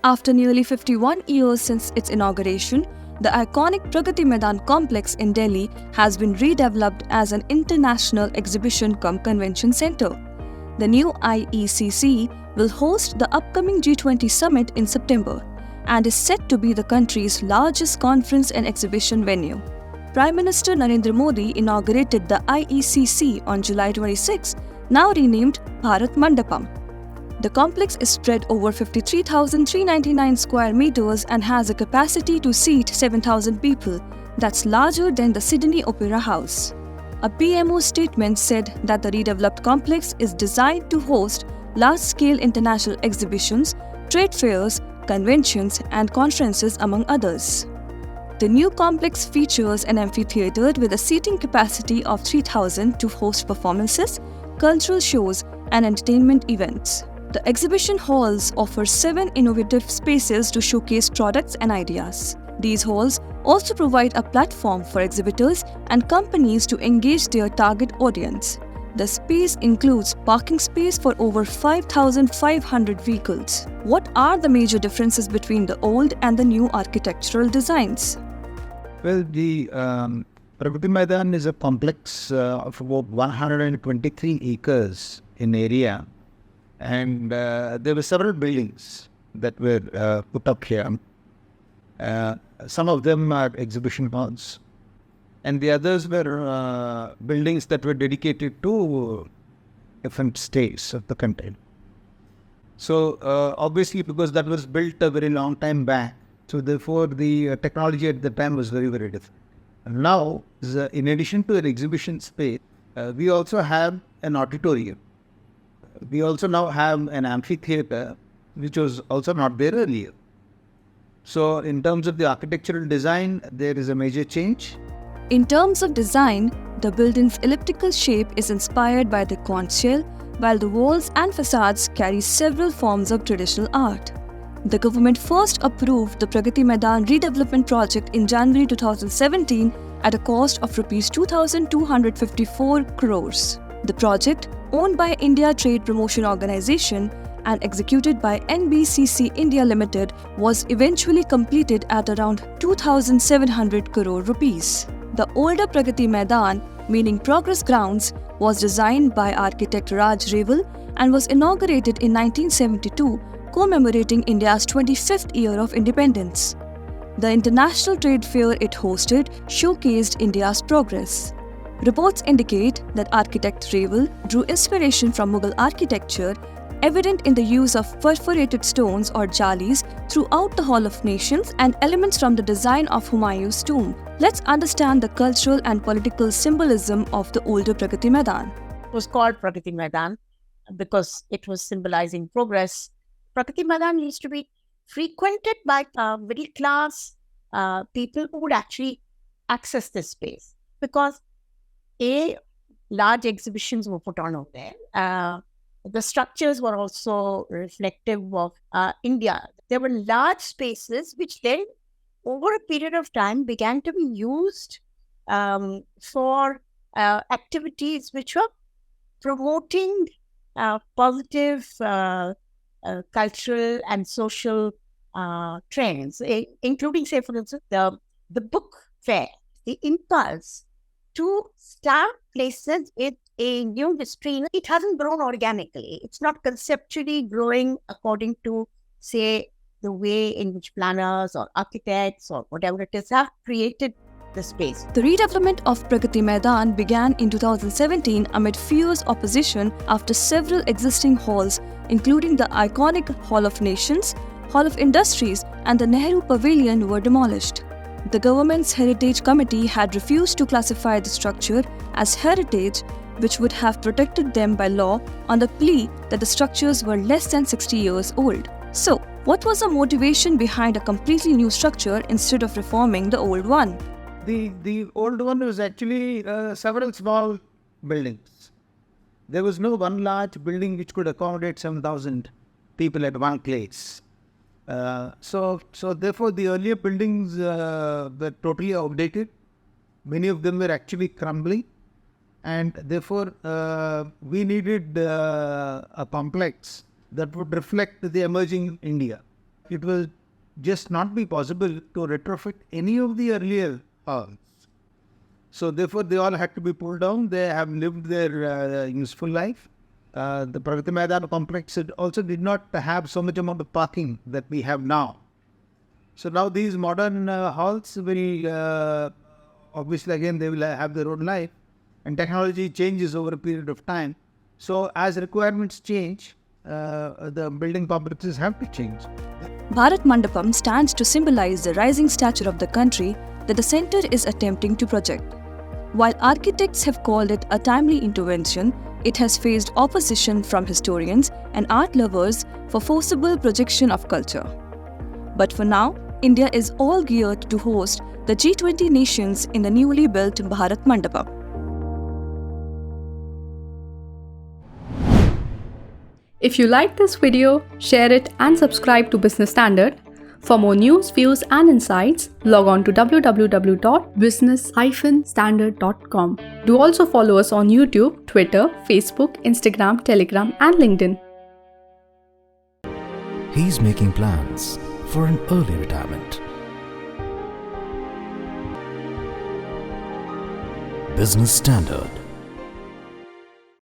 After nearly 51 years since its inauguration, the iconic Pragati Maidan complex in Delhi has been redeveloped as an international exhibition-cum convention center. The new IECC will host the upcoming G20 summit in September and is set to be the country's largest conference and exhibition venue. Prime Minister Narendra Modi inaugurated the IECC on July 26, now renamed Bharat Mandapam. The complex is spread over 53,399 square meters and has a capacity to seat 7,000 people. That's larger than the Sydney Opera House. A PMO statement said that the redeveloped complex is designed to host large-scale international exhibitions, trade fairs, conventions, and conferences, among others. The new complex features an amphitheatre with a seating capacity of 3,000 to host performances, cultural shows, and entertainment events. The exhibition halls offer 7 innovative spaces to showcase products and ideas. These halls also provide a platform for exhibitors and companies to engage their target audience. The space includes parking space for over 5,500 vehicles. What are the major differences between the old and the new architectural designs? Well, the Pragati Maidan is a complex of about 123 acres in area. And there were several buildings that were put up here. Some of them are exhibition halls, and the others were buildings that were dedicated to different states of the country. So obviously, because that was built a very long time back, so therefore the technology at the time was very, very different. And now, in addition to an exhibition space, we also have an auditorium. We also now have an amphitheatre, which was also not there earlier. So in terms of the architectural design, there is a major change. In terms of design, the building's elliptical shape is inspired by the conch shell, while the walls and facades carry several forms of traditional art. The government first approved the Pragati Maidan redevelopment project in January 2017 at a cost of Rs 2,254 crores. The project, owned by India Trade Promotion Organization and executed by NBCC India Limited, was eventually completed at around 2,700 crore rupees. The older Pragati Maidan, meaning Progress Grounds, was designed by architect Raj Reval and was inaugurated in 1972, commemorating India's 25th year of independence. The international trade fair it hosted showcased India's progress. Reports indicate that architect Reval drew inspiration from Mughal architecture, evident in the use of perforated stones or jalis throughout the Hall of Nations and elements from the design of Humayun's tomb. Let's understand the cultural and political symbolism of the older Pragati Maidan. It was called Pragati Maidan because it was symbolizing progress. Pragati Maidan used to be frequented by middle class people who would actually access this space because large exhibitions were put on over there. The structures were also reflective of India. There were large spaces which then, over a period of time, began to be used for activities which were promoting positive cultural and social trends, including, say, for instance, the book fair, the impulse to start places with a new history. It hasn't grown organically. It's not conceptually growing according to, say, the way in which planners or architects or whatever it is have created the space. The redevelopment of Pragati Maidan began in 2017 amid fierce opposition after several existing halls, including the iconic Hall of Nations, Hall of Industries, and the Nehru Pavilion, were demolished. The government's Heritage Committee had refused to classify the structure as heritage, which would have protected them by law on the plea that the structures were less than 60 years old. So, what was the motivation behind a completely new structure instead of reforming the old one? The old one was actually several small buildings. There was no one large building which could accommodate 7,000 people at one place. So therefore the earlier buildings were totally outdated. Many of them were actually crumbling, and therefore we needed a complex that would reflect the emerging India. it will just not be possible to retrofit any of the earlier halls. So therefore, they all had to be pulled down. They have lived their useful life. The Pragati Maidan complex also did not have so much amount of parking that we have now. So now these modern halls will, obviously again, they will have their own life, and technology changes over a period of time. So as requirements change, the building complexes have to change. Bharat Mandapam stands to symbolize the rising stature of the country that the centre is attempting to project. While architects have called it a timely intervention, it has faced opposition from historians and art lovers for forcible projection of culture. But for now, India is all geared to host the G20 nations in the newly built Bharat Mandapam. If you like this video, share it and subscribe to Business Standard. For more news, views and insights, log on to www.business-standard.com. Do also follow us on YouTube, Twitter, Facebook, Instagram, Telegram and LinkedIn. He's making plans for an early retirement. Business Standard.